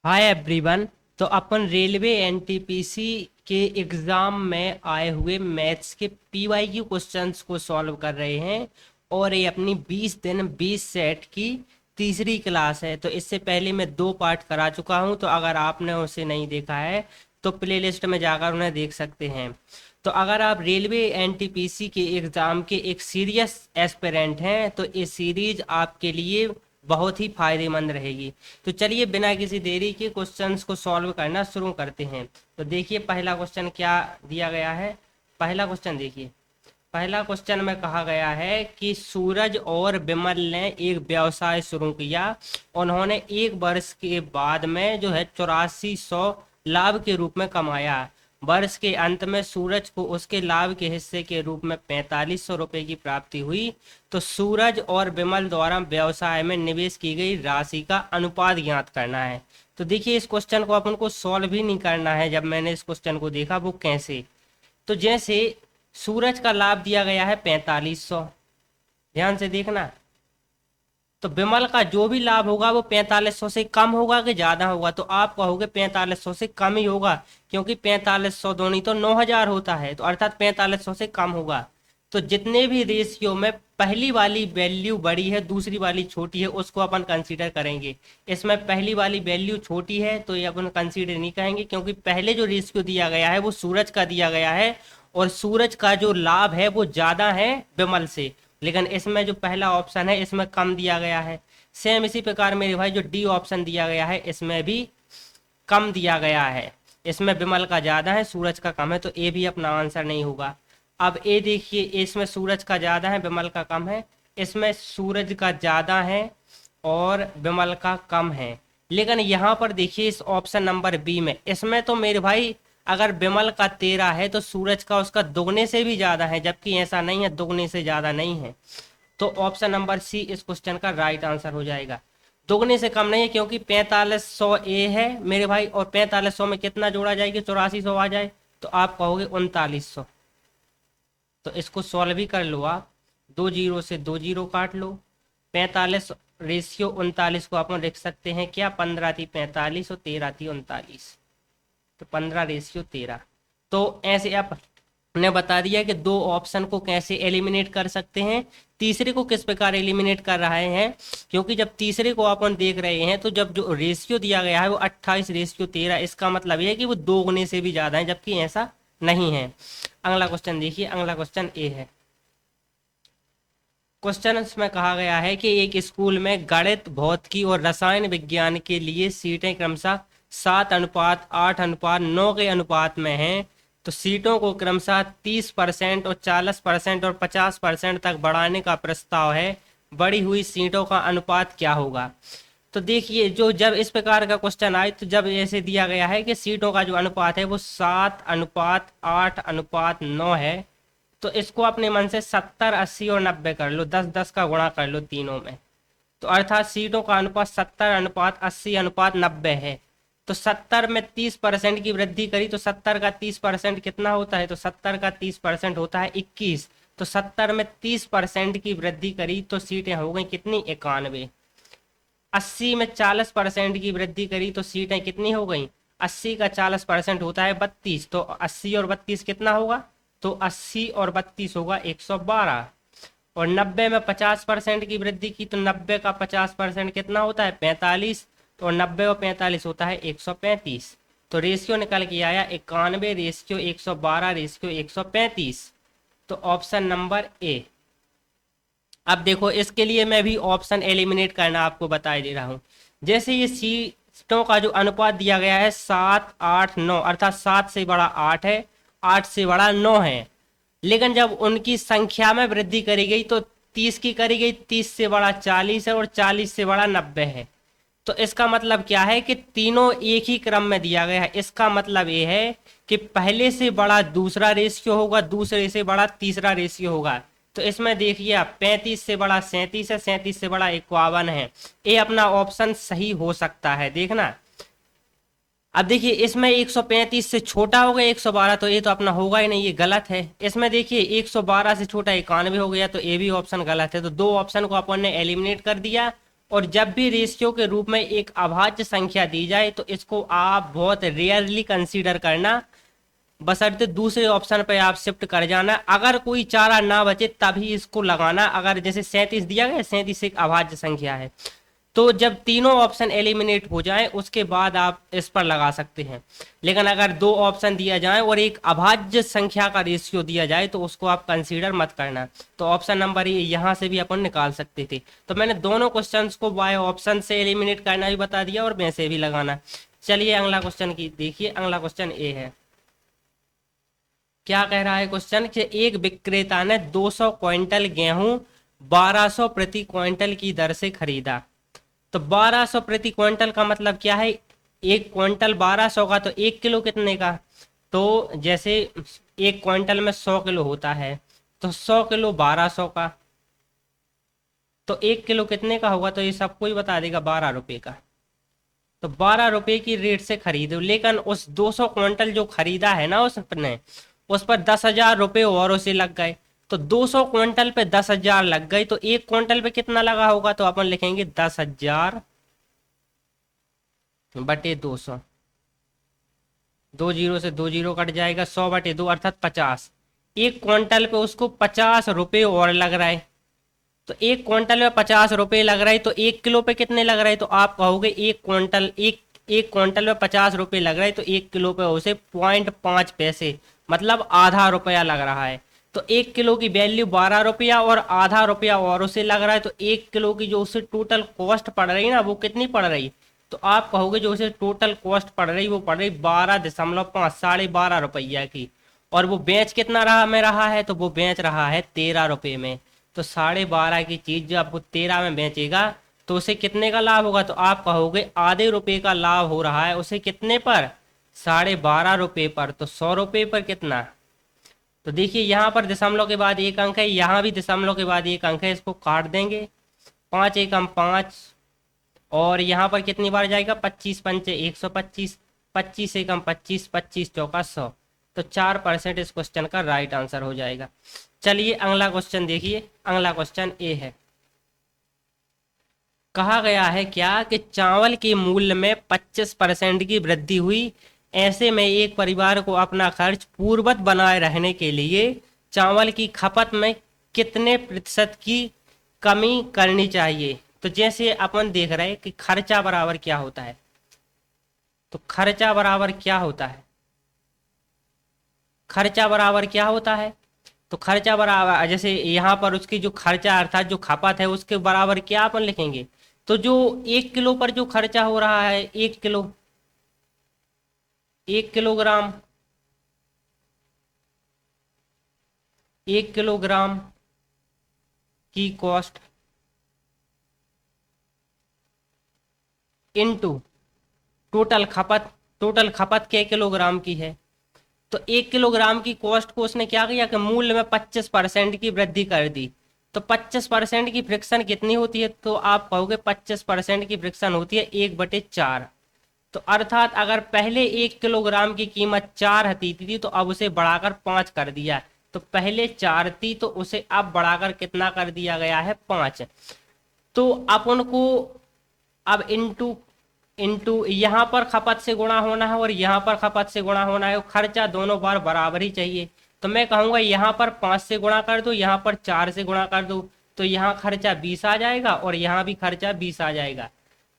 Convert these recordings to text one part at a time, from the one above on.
Hi everyone. तो अपन railway NTPC के exam में आए हुए मैथ्स के पीवाईक्यू क्वेश्चंस को सॉल्व कर रहे हैं। और ये अपनी 20 दिन 20 सेट की तीसरी क्लास है। तो इससे पहले मैं 2 पार्ट करा चुका हूँ, तो अगर आपने उसे नहीं देखा है तो प्लेलिस्ट में जाकर उन्हें देख सकते हैं। तो अगर आप रेलवे एनटीपीसी के एग्ज़ाम के एक सीरियस एस्पिरेंट हैं तो ये सीरीज आपके लिए बहुत ही फायदेमंद रहेगी। तो चलिए बिना किसी देरी के क्वेश्चंस को सॉल्व करना शुरू करते हैं। तो देखिए पहला क्वेश्चन क्या दिया गया है। पहला क्वेश्चन देखिए। पहला क्वेश्चन में कहा गया है कि सूरज और विमल ने एक व्यवसाय शुरू किया। उन्होंने 1 वर्ष के बाद में जो है 8400 लाभ के रूप में कमाया। वर्ष के अंत में सूरज को उसके लाभ के हिस्से के रूप में 4500 रुपये की प्राप्ति हुई। तो सूरज और विमल द्वारा व्यवसाय में निवेश की गई राशि का अनुपात ज्ञात करना है। तो देखिए इस क्वेश्चन को अपन को सॉल्व भी नहीं करना है। जब मैंने इस क्वेश्चन को देखा वो कैसे, तो जैसे सूरज का लाभ दिया गया है 4500, ध्यान से देखना। तो विमल का जो भी लाभ होगा वो 4500 से कम होगा कि ज्यादा होगा, तो आप कहोगे 4500 से कम ही होगा, क्योंकि 4500 दूनी तो 9000 होता है, तो अर्थात 4500 से कम होगा। तो जितने भी रेशियो में पहली वाली वैल्यू बड़ी है दूसरी वाली छोटी है उसको अपन कंसीडर करेंगे। इसमें पहली वाली वैल्यू छोटी है तो ये अपन कंसीडर नहीं करेंगे, क्योंकि पहले जो रेशियो दिया गया है वो सूरज का दिया गया है और सूरज का जो लाभ है वो ज्यादा है विमल से। लेकिन इसमें जो पहला ऑप्शन है इसमें कम दिया गया है। सेम इसी प्रकार मेरे भाई जो डी ऑप्शन दिया गया है इसमें भी कम दिया गया है। इसमें विमल का ज्यादा है सूरज का कम है, तो ए भी अपना आंसर नहीं होगा। अब ए देखिए, इसमें सूरज का ज्यादा है विमल का कम है, इसमें सूरज का ज्यादा है और विमल का कम है। लेकिन यहाँ पर देखिए इस ऑप्शन नंबर बी में, इसमें तो मेरे भाई अगर विमल का 13 है तो सूरज का उसका दुगने से भी ज्यादा है, जबकि ऐसा नहीं है, दुगने से ज्यादा नहीं है। तो ऑप्शन नंबर सी इस क्वेश्चन का राइट आंसर हो जाएगा। दुगने से कम नहीं है, क्योंकि 4500 ए है मेरे भाई, और 4500 में कितना जोड़ा जाएगा, 8400 आ जाए, तो आप कहोगे 3900। तो इसको सॉल्व ही कर लो आप। 2 जीरो से 2 जीरो काट लो। 45 रेशियो 39 को अपन लिख सकते हैं क्या, 15 थी 45 और 13 थी 39, तो 15:13। तो ऐसे आपने बता दिया कि दो ऑप्शन को कैसे एलिमिनेट कर सकते हैं। तीसरे को किस प्रकार एलिमिनेट कर रहे हैं, क्योंकि जब तीसरे को अपन देख रहे हैं तो जब जो रेशियो दिया गया है वो 28:13, इसका मतलब ये है कि वो 2 गुने से भी ज्यादा है, जबकि ऐसा नहीं है। अगला क्वेश्चन देखिए। अगला क्वेश्चन ए है। क्वेश्चन में कहा गया है कि एक स्कूल में गणित भौतिकी और रसायन विज्ञान के लिए सीटें क्रमशः 7:8:9 के अनुपात में हैं। तो सीटों को क्रमशः 30% और 40% और 50% तक बढ़ाने का प्रस्ताव है। बढ़ी हुई सीटों का अनुपात क्या होगा। तो देखिए जो जब इस प्रकार का क्वेश्चन आए तो जब ऐसे दिया गया है कि सीटों का जो अनुपात है वो 7:8:9 है, तो इसको अपने मन से 70 80 और 90 कर लो, 10 10 का गुणा कर लो तीनों में। तो अर्थात सीटों का अनुपात 70:80:90 है। तो 70 में 30% की वृद्धि करी तो 70 का 30% कितना होता है, तो 70 का 30% होता है 21। तो 70 में 30% की वृद्धि करी तो सीटें हो गई कितनी, 91। 80 में 40% की वृद्धि करी तो सीटें कितनी हो गई, 80 का 40% होता है 32। तो 80 और 32 कितना होगा, तो 80 और 32 होगा 112। और 90 में 50% की वृद्धि की तो 90 का 50% कितना होता है 45। तो 90 और 45 होता है 135। तो रेशियो निकल के आया 91 रेशियो 112 रेशियो 135। तो ऑप्शन नंबर ए। अब देखो इसके लिए मैं भी ऑप्शन एलिमिनेट करना आपको बता दे रहा हूँ। जैसे ये सीटों का जो अनुपात दिया गया है 7:8:9, अर्थात 7 से बड़ा 8 है, 8 से बड़ा 9 है। लेकिन जब उनकी संख्या में वृद्धि करी गई तो 30 की करी गई, 30 से बड़ा 40 है और 40 से बड़ा 90 है। तो इसका मतलब क्या है कि तीनों एक ही क्रम में दिया गया है। इसका मतलब ये है कि पहले से बड़ा दूसरा रेशियो होगा, दूसरे से बड़ा तीसरा रेशियो होगा। तो इसमें देखिए आप 35 से बड़ा 37 है, 37 से बड़ा 51 है। ये अपना ऑप्शन सही हो सकता है, देखना। अब देखिए इसमें 135 से छोटा हो गया 112, तो ये तो अपना होगा ही नहीं, ये गलत है। इसमें देखिए 112 से छोटा 91 हो गया, तो ये भी ऑप्शन गलत है। तो दो ऑप्शन को अपन ने एलिमिनेट कर दिया और जब भी रेशियो के रूप में एक अभाज्य संख्या दी जाए तो इसको आप बहुत रेयरली कंसीडर करना, बशर्ते दूसरे ऑप्शन पे आप शिफ्ट कर जाना। अगर कोई चारा ना बचे तभी इसको लगाना। अगर जैसे 37 दिया गया, 37 एक अभाज्य संख्या है, तो जब तीनों ऑप्शन एलिमिनेट हो जाएं उसके बाद आप इस पर लगा सकते हैं। लेकिन अगर दो ऑप्शन दिया जाए और एक अभाज्य संख्या का रेशियो दिया जाए तो उसको आप कंसीडर मत करना। तो ऑप्शन नंबर ये यहाँ से भी अपन निकाल सकते थे। तो मैंने दोनों क्वेश्चंस को बाय ऑप्शन से एलिमिनेट करना भी बता दिया और वैसे भी लगाना। चलिए अगला क्वेश्चन की देखिए। अगला क्वेश्चन ए है। क्या कह रहा है क्वेश्चन कि एक विक्रेता ने 200 क्विंटल गेहूं 1200 प्रति क्विंटल की दर से खरीदा। तो 1200 प्रति क्विंटल का मतलब क्या है? एक क्विंटल 1200 का, तो एक किलो कितने का? तो जैसे एक क्विंटल में 100 किलो होता है, तो 100 किलो 1200 का, तो एक किलो कितने का होगा? तो ये सबको ही बता देगा, 12 रुपए का। तो 12 रुपए की रेट से खरीदो, लेकिन उस 200 क्विंटल जो खरीदा है ना उसने, उस पर 10,000 रुपये और उसे लग गए। तो 200 क्विंटल पे 10,000 लग गई, तो एक क्विंटल पे कितना लगा होगा? तो अपन लिखेंगे 10,000 बटे 200। 2 जीरो से 2 जीरो कट जाएगा, 100 बटे 2 अर्थात 50। एक क्विंटल पे उसको 50 रुपये और लग रहा है। तो एक क्विंटल में 50 रुपये लग रहा है, तो एक किलो पे कितने लग रहे हैं? तो आप कहोगे एक क्विंटल में 50 रुपये लग रहा है, तो एक किलो पे उसे 0.5 पैसे मतलब आधा रुपया लग रहा है। तो एक किलो की वैल्यू 12 रुपया और आधा रुपया और उसे लग रहा है, तो एक किलो की जो उसे टोटल कॉस्ट पड़ रही है ना, वो कितनी पड़ रही? तो आप कहोगे जो उसे टोटल कॉस्ट पड़ रही वो पड़ रही 12.5 12.5 रुपया की। और वो बेच कितना रहा में रहा है? तो वो बेच रहा है 13 रुपये में। तो 12.5 की चीज जब वो 13 में बेचेगा तो उसे कितने का लाभ होगा? तो आप कहोगे आधे रुपये का लाभ हो रहा है उसे। कितने पर? 12.5 रुपये पर। तो 100 रुपये पर कितना? तो देखिए यहाँ पर दशमलव के बाद एक अंक है, यहाँ भी दशमलव के बाद एक अंक है, इसको काट देंगे। 5 एकम 5, और यहाँ पर कितनी बार जाएगा? 25 पंचे 125, 25 एकम 25, 25 चौका 100। तो 4% इस क्वेश्चन का राइट आंसर हो जाएगा। चलिए अगला क्वेश्चन देखिए। अगला क्वेश्चन ए है। कहा गया है क्या कि चावल के मूल्य में 25% की वृद्धि हुई। ऐसे में एक परिवार को अपना खर्च पूर्ववत बनाए रहने के लिए चावल की खपत में कितने प्रतिशत की कमी करनी चाहिए? तो जैसे अपन देख रहे हैं कि खर्चा बराबर क्या होता है। तो खर्चा बराबर क्या होता है? खर्चा बराबर क्या होता है? तो खर्चा बराबर जैसे यहाँ पर उसकी जो खर्चा अर्थात जो खपत है उसके बराबर क्या अपन लिखेंगे? तो जो 1 किलो पर जो खर्चा हो रहा है, 1 किलो 1 किलोग्राम 1 किलोग्राम की कॉस्ट इनटू टोटल खपत के किलोग्राम की है। तो 1 किलोग्राम की कॉस्ट को उसने क्या किया कि मूल्य में 25% की वृद्धि कर दी। तो 25% की फ्रिक्शन कितनी होती है? तो आप कहोगे 25% की फ्रिक्शन होती है 1/4। तो अर्थात अगर पहले 1 किलोग्राम की कीमत 4 थी तो अब उसे बढ़ाकर 5 कर दिया। तो पहले 4 थी तो उसे अब बढ़ाकर कितना कर दिया गया है? 5। तो अपन को अब इंटू इंटू यहाँ पर खपत से गुणा होना है और यहाँ पर खपत से गुणा होना है। खर्चा दोनों बार बराबर ही चाहिए। तो मैं कहूँगा यहाँ पर 5 से गुणा कर दो, यहाँ पर 4 से गुणा कर दो, तो यहाँ खर्चा 20 आ जाएगा और यहाँ भी खर्चा 20 आ जाएगा।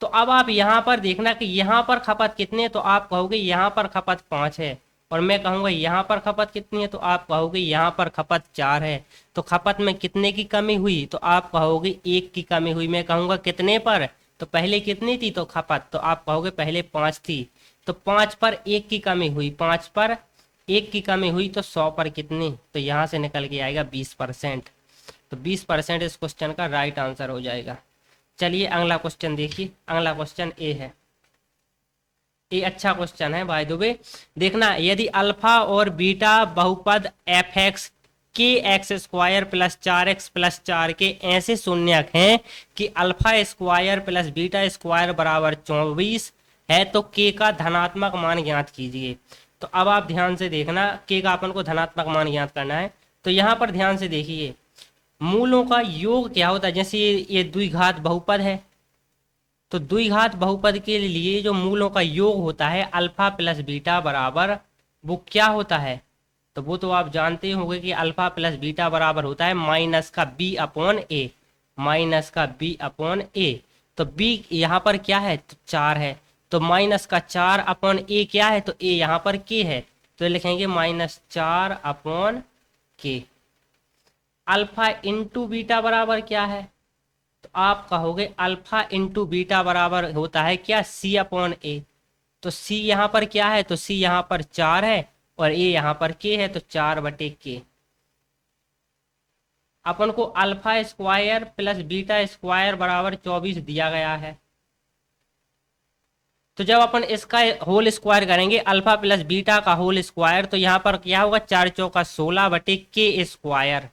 तो अब आप यहाँ पर देखना कि यहाँ पर खपत कितनी है। तो आप कहोगे यहाँ पर खपत 5 है, और मैं कहूँगा यहाँ पर खपत कितनी है। तो आप कहोगे यहाँ पर खपत 4 है। तो खपत में कितने की कमी हुई? तो आप कहोगे 1 की कमी हुई। मैं कहूँगा कितने पर? तो पहले कितनी थी तो खपत? तो आप कहोगे पहले 5 थी, तो 5 पर 1 की कमी हुई। 5 पर 1 की कमी हुई तो 100 पर कितनी? तो यहाँ से निकल के आएगा 20%। तो 20% इस क्वेश्चन का राइट आंसर हो जाएगा। चलिए अगला क्वेश्चन देखिए। अगला क्वेश्चन ए है। ये अच्छा क्वेश्चन है बाय द वे। देखना, यदि अल्फा और बीटा बहुपद एफ एक्स के x square plus 4x plus 4 के ऐसे शून्यक हैं कि alpha square plus beta square बराबर 24 है, तो के का धनात्मक मान ज्ञात कीजिए। तो अब आप ध्यान से देखना, के का अपन को धनात्मक मान ज्ञात करना है। तो यहाँ पर ध्यान से देखिए, मूलों का योग क्या होता है। जैसे ये द्विघात बहुपद है, तो द्विघात बहुपद के लिए जो मूलों का योग होता है अल्फा प्लस बीटा बराबर, वो क्या होता है? तो वो तो आप जानते होंगे कि अल्फा प्लस बीटा बराबर होता है माइनस का बी अपॉन ए, माइनस का बी अपॉन ए। तो बी यहाँ पर क्या है? तो 4 है। तो माइनस का 4 अपॉन ए क्या है? तो ए यहाँ पर के है, तो लिखेंगे -4 अपॉन के। अल्फा इंटू बीटा बराबर क्या है? तो आप कहोगे अल्फा इंटू बीटा बराबर होता है क्या? सी अपॉन ए। तो सी यहाँ पर क्या है? तो सी यहाँ पर 4 है और ए यहाँ पर के है, तो 4/के। अपन को alpha square plus beta square बराबर 24 दिया गया है। तो जब अपन इसका होल स्क्वायर करेंगे अल्फा प्लस बीटा का होल स्क्वायर, तो यहाँ पर क्या होगा? 4 चौका 16/के स्क्वायर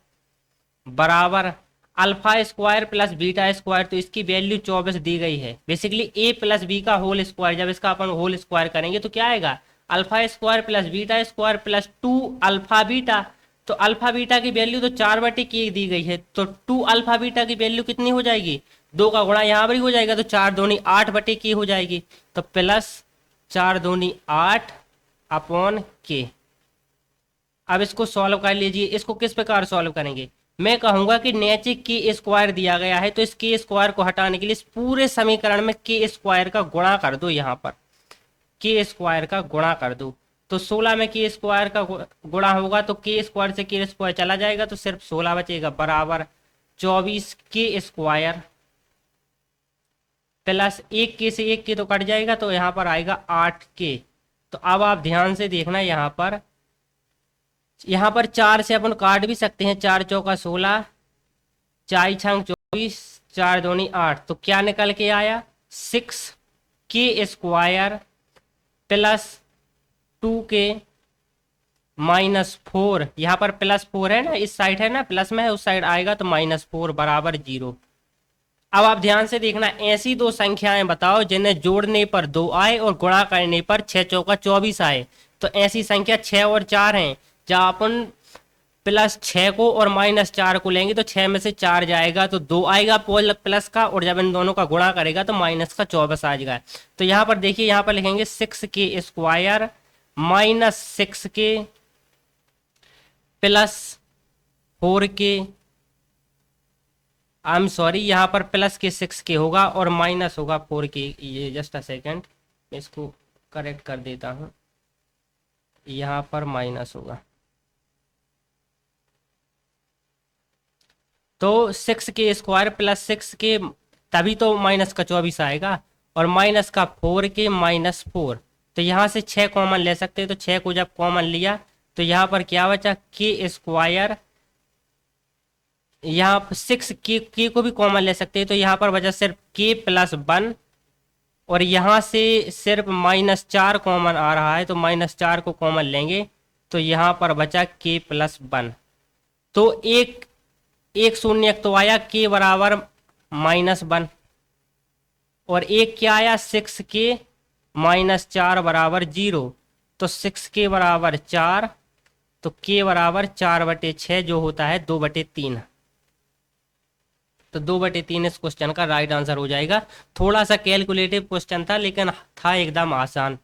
बराबर alpha square plus beta square, तो इसकी वैल्यू 24 दी गई है। बेसिकली ए प्लस बी का होल स्क्वायर, जब इसका अपन होल स्क्वायर करेंगे तो क्या आएगा? Alpha square plus beta square plus 2 alpha beta. तो अल्फा बीटा की वैल्यू तो 4/के दी गई है, तो 2 अल्फा बीटा की वैल्यू कितनी हो जाएगी? 2 का गुणा यहाँ पर ही हो जाएगा, तो 4 दूनी 8/के हो जाएगी। तो प्लस 4 दूनी 8 अपॉन के। अब इसको सॉल्व कर लीजिए। इसको किस प्रकार सॉल्व करेंगे? मैं कहूंगा कि नीचे के स्क्वायर दिया गया है, तो इस के स्क्वायर को हटाने के लिए इस पूरे समीकरण में के स्क्वायर का गुणा कर दो। यहाँ पर के स्क्वायर का गुणा कर दो, तो 16 में के स्क्वायर का गुणा होगा, तो के स्क्वायर से के स्क्वायर चला जाएगा, तो सिर्फ 16 बचेगा बराबर 24 के स्क्वायर प्लस 1 के से 1 के तो कट जाएगा, तो यहाँ पर आएगा 8 के। तो अब आप ध्यान से देखना, यहाँ पर 4 से अपन काट भी सकते हैं। 4 चौका 16, 4 छंग 24, 4 दूनी 8, तो क्या निकल के आया? 6 के स्क्वायर प्लस 2 के माइनस 4। यहाँ पर +4 है ना, इस साइड है ना, प्लस में है, उस साइड आएगा तो -4 बराबर 0। अब आप ध्यान से देखना, ऐसी दो संख्याएं बताओ जिन्हें जोड़ने पर 2 आए और गुणा करने पर 6 चौका 24 आए। तो ऐसी संख्या 6 और 4 हैं। जब अपन +6 को और -4 को लेंगे तो 6 में से 4 जाएगा, तो 2 आएगा प्लस का, और जब इन दोनों का गुणा करेगा तो माइनस का 24 आ जाएगा। तो यहाँ पर देखिए, यहाँ पर लिखेंगे 6 के स्क्वायर -6 के प्लस 4 के, आई एम सॉरी, यहाँ पर प्लस के 6 के होगा और माइनस होगा 4 के। ये जस्ट अ सेकेंड, मैं इसको करेक्ट कर देता हूँ। यहाँ पर माइनस होगा, तो 6 के स्क्वायर प्लस 6 के, तभी तो माइनस का 24 आएगा, और माइनस का 4 के -4। तो यहाँ से 6 कॉमन ले सकते हैं, तो 6 को जब कॉमन लिया तो यहाँ पर क्या बचा? के स्क्वायर, यहाँ पर 6 के को भी कॉमन ले सकते हैं, तो यहाँ पर बचा सिर्फ के +1, और यहाँ से सिर्फ -4 कॉमन आ रहा है, तो -4 को कॉमन लेंगे तो यहाँ पर बचा के +1। तो एक शून्य तो आया के बराबर -1, और एक क्या आया? 6 के -4 बराबर 0। तो 6 के बराबर 4, तो के बराबर 4/6 जो होता है 2/3। तो 2/3 इस क्वेश्चन का राइट आंसर हो जाएगा। थोड़ा सा कैलकुलेटिव क्वेश्चन था, लेकिन था एकदम आसान।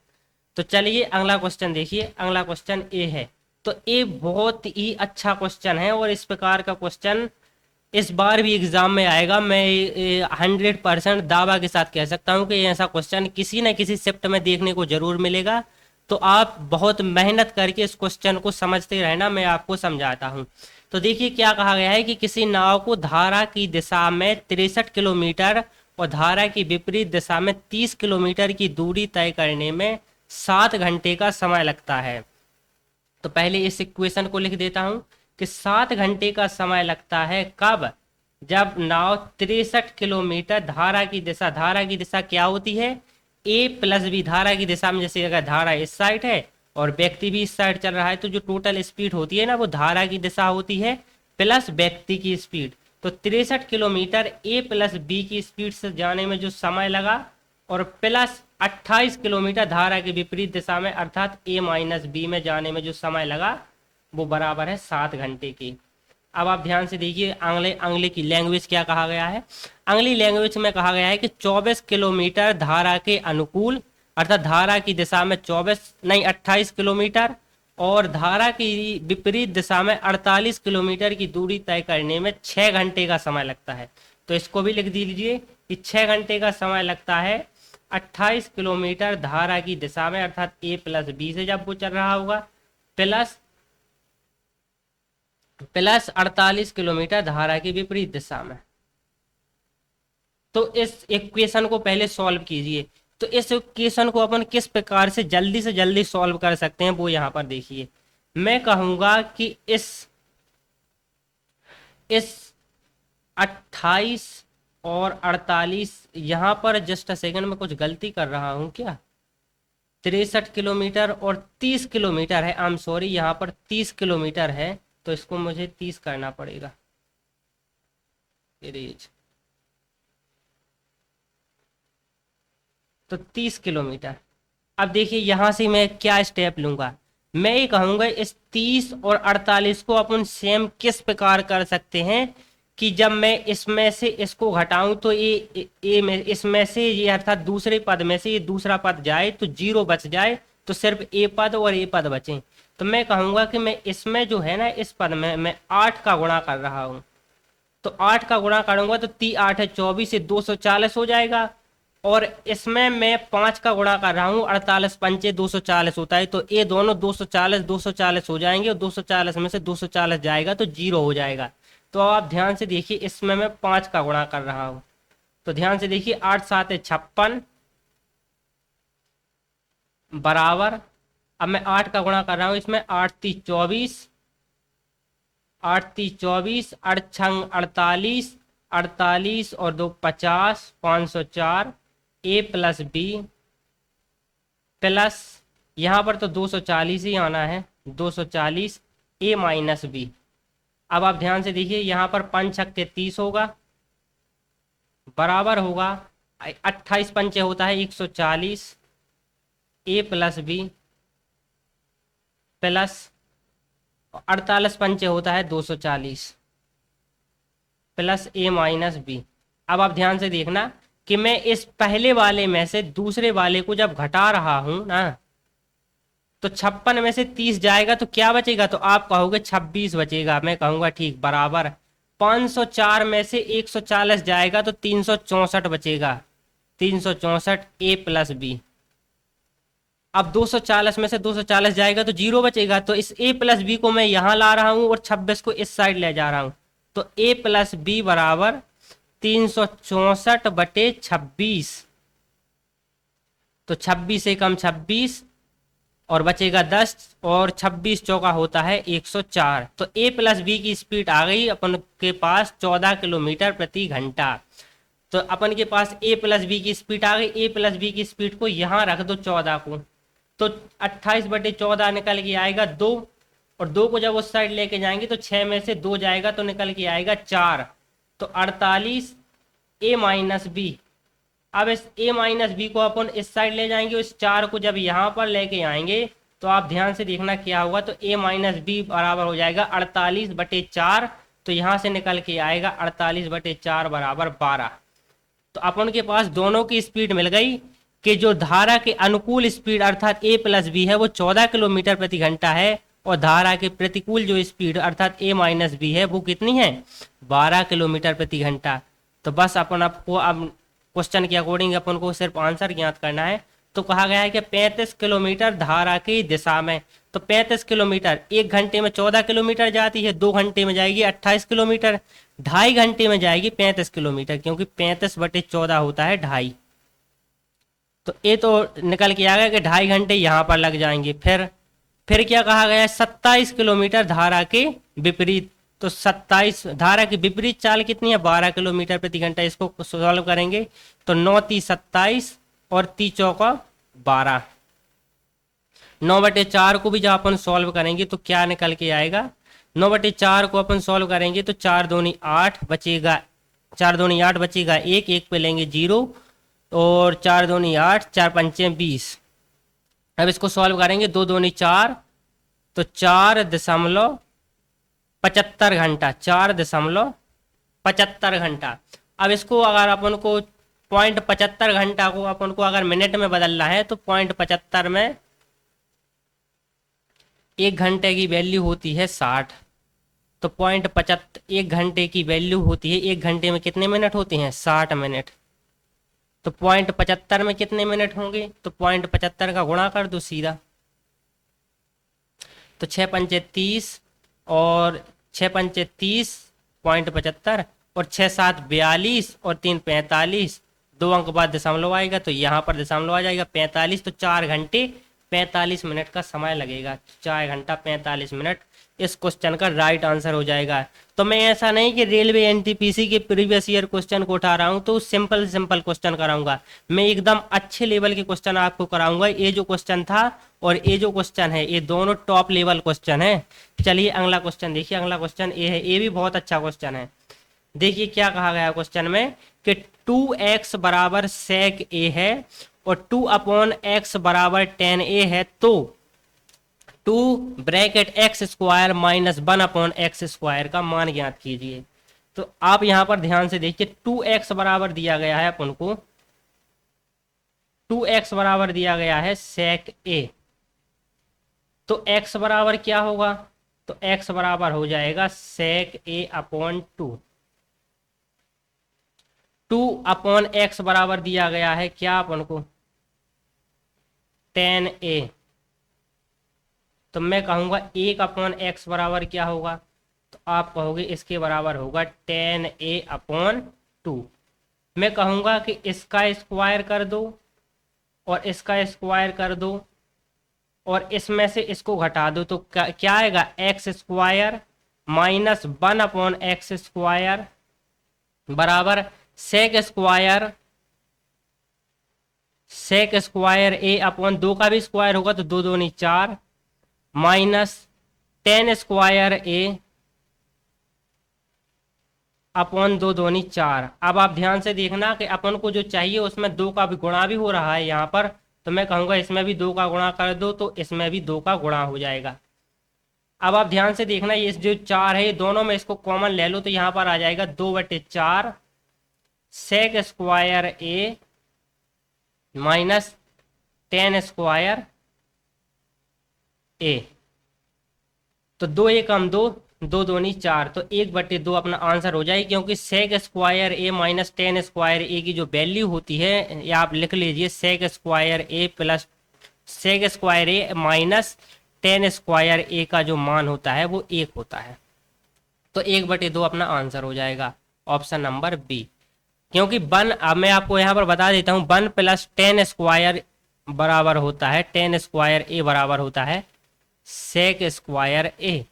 तो चलिए अगला क्वेश्चन देखिए। अगला क्वेश्चन ए है। तो ए बहुत ही अच्छा क्वेश्चन है, और इस प्रकार का क्वेश्चन इस बार भी एग्जाम में आएगा। मैं 100% दावा के साथ कह सकता हूँ कि ऐसा क्वेश्चन किसी न किसी शिफ्ट में देखने को जरूर मिलेगा। तो आप बहुत मेहनत करके इस क्वेश्चन को समझते रहना, मैं आपको समझाता हूँ। तो देखिए क्या कहा गया है कि किसी नाव को धारा की दिशा में 63 किलोमीटर और धारा की विपरीत दिशा में 30 किलोमीटर की दूरी तय करने में 7 घंटे का समय लगता है। तो पहले इस इक्वेशन को लिख देता हूं कि 7 घंटे का समय लगता है कब? जब नाव 63 किलोमीटर, धारा की दिशा क्या होती है? ए प्लस बी, धारा की दिशा में, जैसे अगर धारा इस साइड है और व्यक्ति भी इस साइड चल रहा है, तो जो टोटल स्पीड होती है ना, वो धारा की दिशा होती है प्लस व्यक्ति की स्पीड। तो 63 किलोमीटर ए प्लस बी की स्पीड से जाने में जो समय लगा, और प्लस 28 किलोमीटर धारा के विपरीत दिशा में अर्थात ए माइनस बी में जाने में जो समय लगा, वो बराबर है 7 घंटे की। अब आप ध्यान से देखिए अगले अगले की लैंग्वेज क्या कहा गया है। अगली लैंग्वेज में कहा गया है कि 24 किलोमीटर धारा के अनुकूल, अर्थात धारा की दिशा में 28 किलोमीटर और धारा की विपरीत दिशा में 48 किलोमीटर की दूरी तय करने में 6 घंटे का समय लगता है। तो इसको भी लिख दीजिए कि 6 घंटे का समय लगता है 28 किलोमीटर धारा की दिशा में, अर्थात ए प्लस बी से जब वो चल रहा होगा, प्लस 48 किलोमीटर धारा की विपरीत दिशा में। तो इस इक्वेशन को पहले सॉल्व कीजिए। तो इस इक्वेशन को अपन किस प्रकार से जल्दी सॉल्व कर सकते हैं वो यहाँ पर देखिए। मैं कहूंगा कि इस 28 और 48, यहाँ पर जस्ट अ सेकंड में कुछ गलती कर रहा हूँ क्या, 63 किलोमीटर और 30 किलोमीटर है। आई एम सॉरी, यहाँ पर 30 किलोमीटर है, तो इसको मुझे 30 करना पड़ेगा। तो 30 किलोमीटर। अब देखिए यहाँ से मैं क्या स्टेप लूंगा। मैं ये कहूंगा इस 30 और 48 को अपन सेम किस प्रकार कर सकते हैं कि जब मैं इसमें से इसको घटाऊं तो ये में इसमें से ये अर्थात दूसरे पद में से ये दूसरा पद जाए तो 0 बच जाए, तो सिर्फ ए पद और ए पद बचे। तो मैं कहूंगा कि मैं इसमें जो है ना, इस पद में मैं 8 का गुणा कर रहा हूं। तो 8 का गुणा करूंगा तो 8 है 24 से 240 हो जाएगा। और इसमें मैं 5 का गुणा कर रहा हूँ, 48 पंचे 240 होता है। तो ये दोनों 240 हो जाएंगे और 240 में से 240 जाएगा तो 0 हो जाएगा। तो आप ध्यान से देखिए, इसमें मैं 5 का गुणा कर रहा हूँ। तो ध्यान से देखिए, 8 7 है 56 बराबर। अब मैं 8 का गुणा कर रहा हूँ इसमें, 8 3 24, 8 3 24, 8 6 48, 48 और 2 50, 504 ए प्लस बी प्लस, यहाँ पर तो 240 ही आना है, 240 ए माइनस बी। अब आप ध्यान से देखिए, यहाँ पर 5 छक्के 30 होगा, बराबर होगा 28 पंचे होता है 140 ए प्लस बी प्लस 48 पंचे होता है 240 प्लस ए माइनस बी। अब आप ध्यान से देखना कि मैं इस पहले वाले में से दूसरे वाले को जब घटा रहा हूं ना, तो 56 में से 30 जाएगा तो क्या बचेगा, तो आप कहोगे 26 बचेगा। मैं कहूंगा ठीक, बराबर 504 में से 140 जाएगा तो 364 बचेगा, 364 ए प्लस बी। अब 240 में से 240 जाएगा तो 0 बचेगा। तो इस ए प्लस बी को मैं यहां ला रहा हूं और 26 को इस साइड ले जा रहा हूं। तो ए प्लस बी बराबर 364 बटे 26। तो 26 से कम 26 और बचेगा 10 और 26 चौका होता है 104। तो ए प्लस बी की स्पीड आ गई अपन के पास 14 किलोमीटर प्रति घंटा। तो अपन के पास ए प्लस बी की स्पीड आ गई। ए प्लस बी की स्पीड को यहाँ रख दो 14 को, तो 28 बटे 14 निकल के आएगा 2, और 2 को जब उस साइड लेके जाएंगे तो 6 में से 2 जाएगा तो निकल के आएगा 4। तो 48 ए माइनस बी। अब इस ए माइनस बी को अपन इस साइड ले जाएंगे, इस 4 को जब यहाँ पर लेके आएंगे तो आप ध्यान से देखना क्या होगा। तो ए माइनस बी बराबर हो जाएगा 48 बटे 4। तो यहाँ से निकल के आएगा 48 बटे 4 बराबर 12। तो अपन के पास दोनों की स्पीड मिल गई कि जो धारा के अनुकूल स्पीड अर्थात ए प्लस बी है वो 14 किलोमीटर प्रति घंटा है, और धारा के प्रतिकूल जो स्पीड अर्थात ए माइनस बी है वो कितनी है, 12 किलोमीटर प्रति घंटा। तो बस अपन आपको अब क्वेश्चन के अकॉर्डिंग अपन को सिर्फ आंसर ज्ञात करना है। तो कहा गया है कि 35 किलोमीटर धारा की दिशा में, तो 35 किलोमीटर 1 घंटे में 14 किलोमीटर जाती है, 2 घंटे में जाएगी 28 किलोमीटर, 2.5 घंटे में जाएगी 35 किलोमीटर, क्योंकि 35 बटे 14 होता है 2.5। तो ये तो निकल के आ गया कि 2.5 घंटे यहाँ पर लग जाएंगे। फिर क्या कहा गया है, 27 किलोमीटर धारा के विपरीत। तो 27 धारा की विपरीत चाल कितनी है, 12 किलोमीटर प्रति घंटा। इसको सॉल्व करेंगे तो 9 3 27 और 3 चौका 12। 9/4 को भी जब अपन सॉल्व करेंगे तो क्या निकल के आएगा, 9/4 को अपन सॉल्व करेंगे तो 4 दूनी 8 बचेगा, 4 दूनी 8 बचेगा 1, 1 पे लेंगे 0 और 4 दूनी 8, 4 पंचे 20। अब इसको सॉल्व करेंगे 2 दूनी 4, तो 4.5 75 घंटा, 4.75 घंटा। अब इसको अगर अपन को 0.75 घंटा को अपन को अगर मिनट में बदलना है तो 0.75 में 1 घंटे की वैल्यू होती है 60। तो 1 घंटे की वैल्यू होती है, 1 घंटे में कितने मिनट होते हैं? 60 मिनट। तो 0.75 में कितने मिनट होंगे? तो 0.75 का गुणा कर दो सीधा। तो 6×5 = 30 और 6×5 = 0.75 और 6×7 = 42 और 3 × 45, 2 अंक बाद दशमलव आएगा तो यहाँ पर दशमलव आ जाएगा 45। तो 4 घंटे 45 मिनट का समय लगेगा। 4 घंटा 45 मिनट इस क्वेश्चन का राइट आंसर हो जाएगा। तो मैं ऐसा नहीं कि रेलवे एनटीपीसी के प्रीवियस ईयर क्वेश्चन को उठा रहा हूं तो सिंपल क्वेश्चन कराऊंगा, मैं एकदम अच्छे लेवल के क्वेश्चन आपको कराऊंगा। ये जो क्वेश्चन था और ये जो क्वेश्चन है, ये दोनों टॉप लेवल क्वेश्चन है। चलिए अगला क्वेश्चन देखिए। अगला क्वेश्चन ये है, ये भी बहुत अच्छा क्वेश्चन है। देखिए क्या कहा गया क्वेश्चन में कि 2x बराबर sec a है और 2/x बराबर tan a है, तो 2 (x² - 1/x² का मान ज्ञात कीजिए। तो आप यहां पर ध्यान से देखिए, 2x बराबर दिया गया है अपन को, 2x बराबर दिया गया है sec a। तो x बराबर क्या होगा? तो x बराबर हो जाएगा sec a/2। 2/x बराबर दिया गया है क्या अपन को? tan a। तो मैं कहूंगा 1/x बराबर क्या होगा? तो आप कहोगे इसके बराबर होगा tan a/2। मैं कहूंगा कि इसका स्क्वायर कर दो और इसका स्क्वायर कर दो और इसमें से इसको घटा दो तो क्या आएगा? x² - 1/x² बराबर sec स्क्वायर a/2 का भी स्क्वायर होगा तो 2 दूनी 4 माइनस tan स्क्वायर a/2 दूनी 4। अब आप ध्यान से देखना कि अपन को जो चाहिए उसमें 2 का भी गुणा भी हो रहा है यहाँ पर, तो मैं कहूंगा इसमें भी 2 का गुणा कर दो तो इसमें भी 2 का गुणा हो जाएगा। अब आप ध्यान से देखना, ये जो 4 है दोनों में इसको कॉमन ले लो तो यहाँ पर आ जाएगा 2/4 sec square a minus tan square a। तो 2 एकम 2, 2 दूनी 4, तो 1/2 अपना आंसर हो जाए, क्योंकि sec square a minus tan square a की जो वैल्यू होती है, या आप लिख लीजिए sec square a plus sec square a minus tan square a का जो मान होता है वो 1 होता है। तो 1/2 अपना आंसर हो जाएगा, ऑप्शन नंबर बी। क्योंकि 1, अब मैं आपको यहाँ पर बता देता हूँ, 1 + tan स्क्वायर बराबर होता है tan स्क्वायर a बराबर होता है sec स्क्वायर a।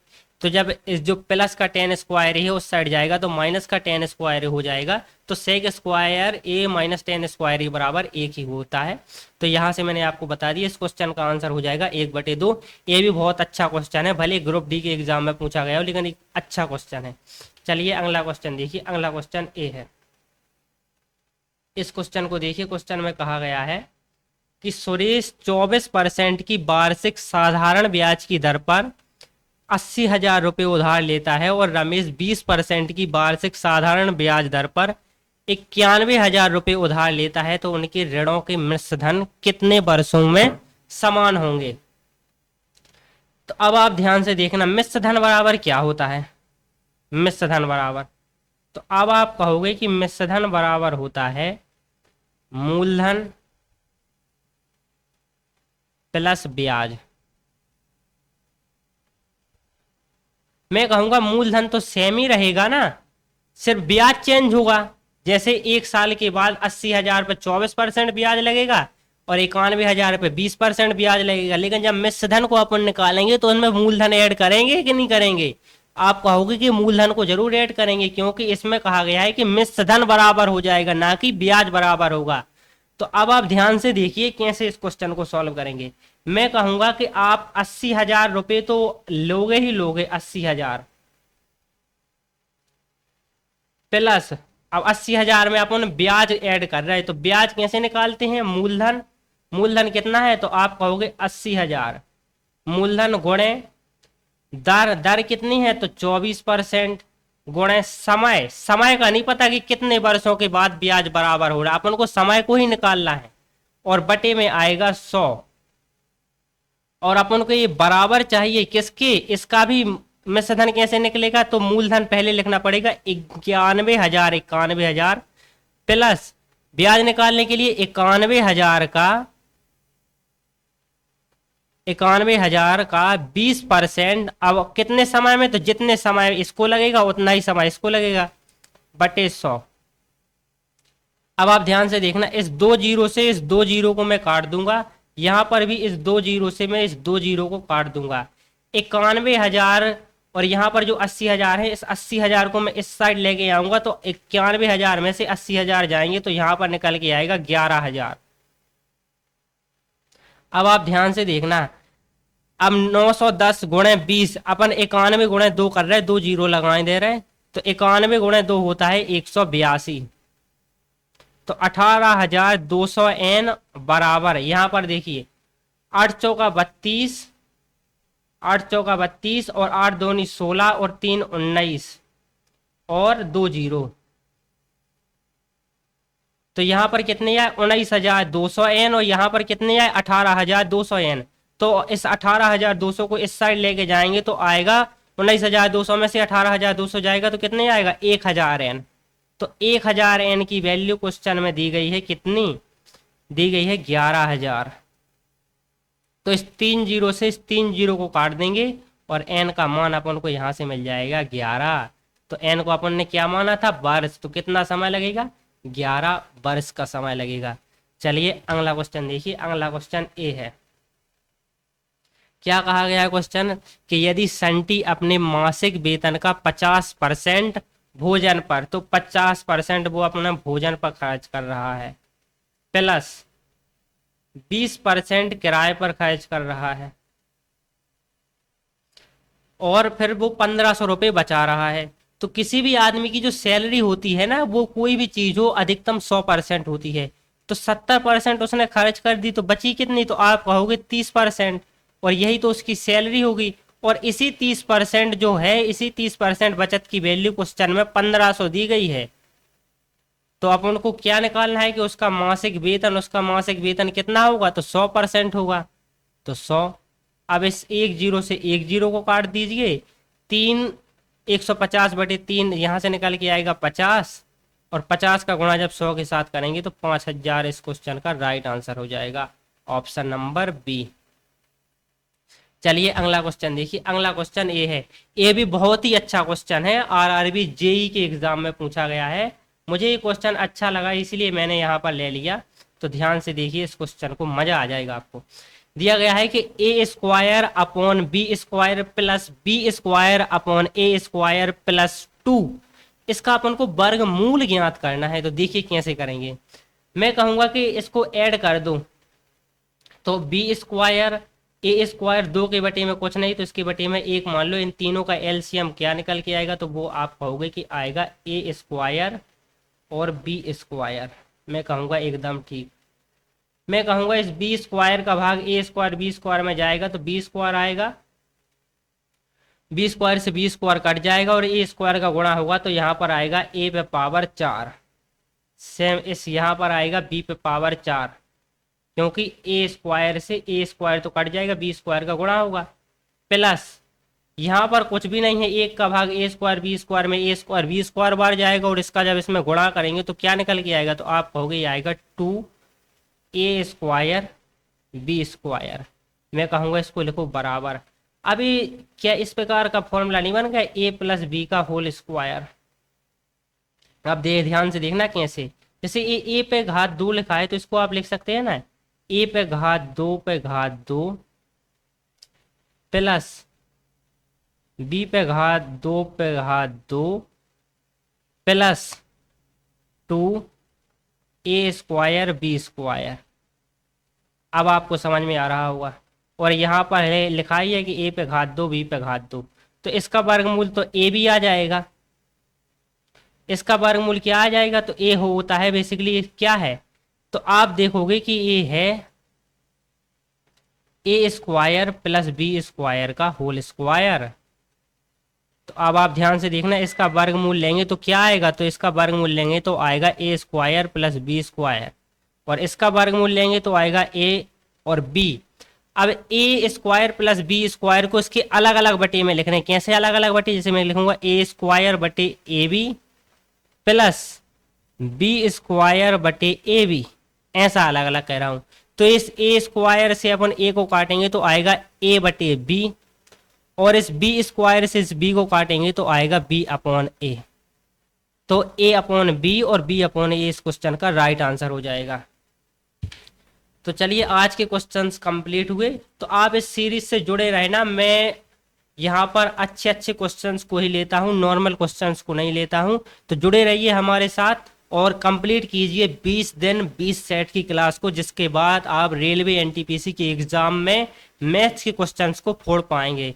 तो जब इस जो प्लस का tan स्क्वायर है उस साइड जाएगा तो माइनस का tan स्क्वायर हो जाएगा, तो sec square a minus tan square a बराबर 1 ही होता है। तो यहाँ से मैंने आपको बता दिया, इस क्वेश्चन का आंसर हो जाएगा 1/2। ये भी बहुत अच्छा क्वेश्चन है, भले ग्रुप डी के एग्जाम में पूछा गया हो लेकिन एक अच्छा क्वेश्चन है। चलिए अगला क्वेश्चन देखिए। अगला क्वेश्चन ए है। इस क्वेश्चन को देखिए। क्वेश्चन में कहा गया है कि सुरेश 24% की वार्षिक साधारण ब्याज की दर पर 80,000 रुपये उधार लेता है और रमेश 20% की वार्षिक साधारण ब्याज दर पर 91,000 रुपये उधार लेता है, तो उनके ऋणों के मिश्र धन कितने वर्षों में समान होंगे? तो अब आप ध्यान से देखना, मिश्र धन बराबर क्या होता है? मिश्र धन बराबर, तो अब आप कहोगे कि मिश्र धन बराबर होता है मूलधन प्लस ब्याज। मैं कहूंगा मूलधन तो सेम ही रहेगा ना, सिर्फ ब्याज चेंज होगा। जैसे 1 साल के बाद 80,000 पर 24% ब्याज लगेगा और 91,000 पे 20% ब्याज लगेगा। लेकिन जब मिश्र धन को अपन निकालेंगे तो उसमें मूलधन ऐड करेंगे कि नहीं करेंगे? आप कहोगे कि मूलधन को जरूर ऐड करेंगे, क्योंकि इसमें कहा गया है कि मिश्र धन बराबर हो जाएगा, ना कि ब्याज बराबर होगा। तो अब आप ध्यान से देखिए कैसे इस क्वेश्चन को सॉल्व करेंगे। मैं कहूंगा कि आप 80,000 रुपये तो लोगे ही लोगे, 80,000 प्लस अब 80,000 में अपन ब्याज ऐड कर रहे हैं, तो ब्याज कैसे निकालते हैं? मूलधन, मूलधन कितना है? तो आप कहोगे 80,000 मूलधन गुणे दर दर कितनी है, तो 24% गुणे समय, समय का नहीं पता कि कितने वर्षों के बाद ब्याज बराबर हो रहा है, अपन को समय को ही निकालना है, और बटे में आएगा 100। और अपन को ये बराबर चाहिए किसके, इसका भी मिश्रधन कैसे निकलेगा, तो मूलधन पहले लिखना पड़ेगा 91,000, 91,000 प्लस ब्याज निकालने के लिए 91,000 का 20%। अब कितने समय में, तो जितने समय इसको लगेगा उतना ही समय इसको लगेगा, बटे 100। अब आप ध्यान से देखना, इस 2 जीरो से इस 2 जीरो को मैं काट दूंगा, यहां पर भी इस 2 जीरो से मैं इस 2 जीरो को काट दूंगा। 91,000 और यहां पर जो 80,000 है, इस 80,000 को मैं इस साइड लेके आऊंगा, तो 91,000 में से 80,000 जाएंगे, तो यहां पर निकल के आएगा 11,000। अब आप ध्यान से देखना, अब 910 गुणे 20, अपन 91 गुणे 2 कर रहे हैं, 2 जीरो लगाए दे रहे हैं, तो 91 गुणे 2 होता है 182। तो 18,200 एन बराबर, यहां पर देखिए 8 चौका 32, 8 चौका 32 और 8 दूनी 16 और 3 19 और 2 जीरो, तो यहां पर कितने आए 19,200 एन, और यहां पर कितने आए 18,200 एन। तो इस 18,200 को इस साइड लेके जाएंगे तो आएगा 19,200 में से 18,200 जाएगा तो कितने आएगा 1,000 एन। तो 1,000 एन की वैल्यू क्वेश्चन में दी गई है, कितनी दी गई है 11,000। तो इस 3 जीरो से इस 3 जीरो को काट देंगे और एन का मान अपन को यहां से मिल जाएगा 11। तो एन को अपन ने क्या माना था, वर्ष, तो कितना समय लगेगा 11 वर्ष का समय लगेगा। चलिए अगला क्वेश्चन देखिए, अगला क्वेश्चन ए है। क्या कहा गया है क्वेश्चन, कि यदि संटी अपने मासिक वेतन का 50% भोजन पर, तो 50% वो अपना भोजन पर खर्च कर रहा है, प्लस 20% किराए पर खर्च कर रहा है, और फिर वो 1,500 रुपये बचा रहा है। तो किसी भी आदमी की जो सैलरी होती है ना, वो कोई भी चीज हो अधिकतम 100% होती है, तो 70% उसने खर्च कर दी, तो बची कितनी, तो आप कहोगे 30%, और यही तो उसकी सैलरी होगी। और इसी 30% जो है, इसी 30% बचत की वैल्यू क्वेश्चन में 1,500 दी गई है। तो अपन को क्या निकालना है कि उसका मासिक वेतन कितना होगा, तो 100% होगा, तो 100। अब इस 1 जीरो से 1 जीरो को काट दीजिए, 150 बटे 3 यहां से निकल के आएगा 50, और 50 का गुणा जब 100 के साथ करेंगे तो 5,000 इस क्वेश्चन का राइट आंसर हो जाएगा, ऑप्शन नंबर बी। चलिए अगला क्वेश्चन देखिए, अगला क्वेश्चन ए है। ये भी बहुत ही अच्छा क्वेश्चन है, आरआरबी जेई के एग्जाम में पूछा गया है। मुझे ये क्वेश्चन अच्छा लगा इसलिए मैंने यहाँ पर ले लिया। तो ध्यान से देखिए इस क्वेश्चन को, मजा आ जाएगा आपको। दिया गया है कि A square upon B square plus B square upon A square plus 2, इसका अपन को वर्गमूल ज्ञात करना है। तो देखिए कैसे करेंगे, मैं कहूंगा कि इसको ऐड कर दो, तो बी स्क्वायर ए स्क्वायर 2 के बटे में कुछ नहीं, तो इसके बटे में 1 मान लो। इन तीनों का एलसीएम क्या निकल के आएगा, तो वो आप कहोगे कि आएगा ए स्क्वायर और बी स्क्वायर। मैं कहूँगा एकदम ठीक। मैं कहूँगा इस बी स्क्वायर का भाग ए स्क्वायर बी स्क्वायर में जाएगा, तो बी स्क्वायर आएगा, बी स्क्वायर से बी स्क्वायर कट जाएगा, और ए स्क्वायर का गुणा होगा तो यहाँ पर आएगा ए पे पावर 4। सेम इस यहाँ पर आएगा बी पे पावर 4, क्योंकि ए स्क्वायर से ए स्क्वायर तो कट जाएगा, बी स्क्वायर का गुणा होगा, प्लस यहाँ पर कुछ भी नहीं है, 1 का भाग ए स्क्वायर बी स्क्वायर में ए स्क्वायर बी स्क्वायर बार जाएगा, और इसका जब इसमें गुणा करेंगे तो क्या निकल के आएगा, तो आप कहोगे ये आएगा 2 ए स्क्वायर बी स्क्वायर। मैं कहूँगा इसको लिखो बराबर। अभी क्या इस प्रकार का फॉर्मूला नहीं बन गया, ए प्लस बी का होल स्क्वायर। अब ध्यान से देखना कैसे, जैसे ए पे घात 2 लिखा है, तो इसको आप लिख सकते हैं ना, ए पे घात 2 पे घात 2 प्लस बी पे घात 2 पे घात 2 प्लस 2 ए स्क्वायर बी स्क्वायर। अब आपको समझ में आ रहा होगा। और यहाँ पर है लिखा ही है कि ए पे घात 2 बी पे घात 2, तो इसका वर्गमूल तो ए भी आ जाएगा, इसका वर्गमूल क्या आ जाएगा, तो ए होता है बेसिकली क्या है, तो आप देखोगे कि ये है ए स्क्वायर प्लस बी स्क्वायर का होल स्क्वायर। तो अब आप ध्यान से देखना, इसका वर्गमूल लेंगे तो क्या आएगा, तो इसका वर्गमूल लेंगे तो आएगा ए स्क्वायर प्लस बी स्क्वायर, और इसका वर्गमूल लेंगे तो आएगा ए और बी। अब ए स्क्वायर प्लस बी स्क्वायर को इसके अलग अलग बटे में लिख रहे हैं। कैसे अलग अलग बटे, जैसे मैं लिखूंगा ए स्क्वायर बटे A B plus B square बटे ए बी, ऐसा अलग अलग कह रहा हूं। तो इस ए स्क्वायर से अपन ए को काटेंगे तो आएगा ए बटे बी, और इस बी स्क्वायर से इस बी को काटेंगे तो आएगा बी अपॉन ए। तो ए अपॉन बी और बी अपॉन ए इस क्वेश्चन का राइट आंसर हो जाएगा। तो चलिए आज के क्वेश्चंस कंप्लीट हुए। तो आप इस सीरीज से जुड़े रहना, मैं यहाँ पर अच्छे अच्छे क्वेश्चंस को ही लेता हूँ, नॉर्मल क्वेश्चंस को नहीं लेता हूँ। तो जुड़े रहिए हमारे साथ और कंप्लीट कीजिए 20 दिन 20 सेट की क्लास को, जिसके बाद आप रेलवे एनटीपीसी के एग्जाम में मैथ्स के क्वेश्चंस को फोड़ पाएंगे।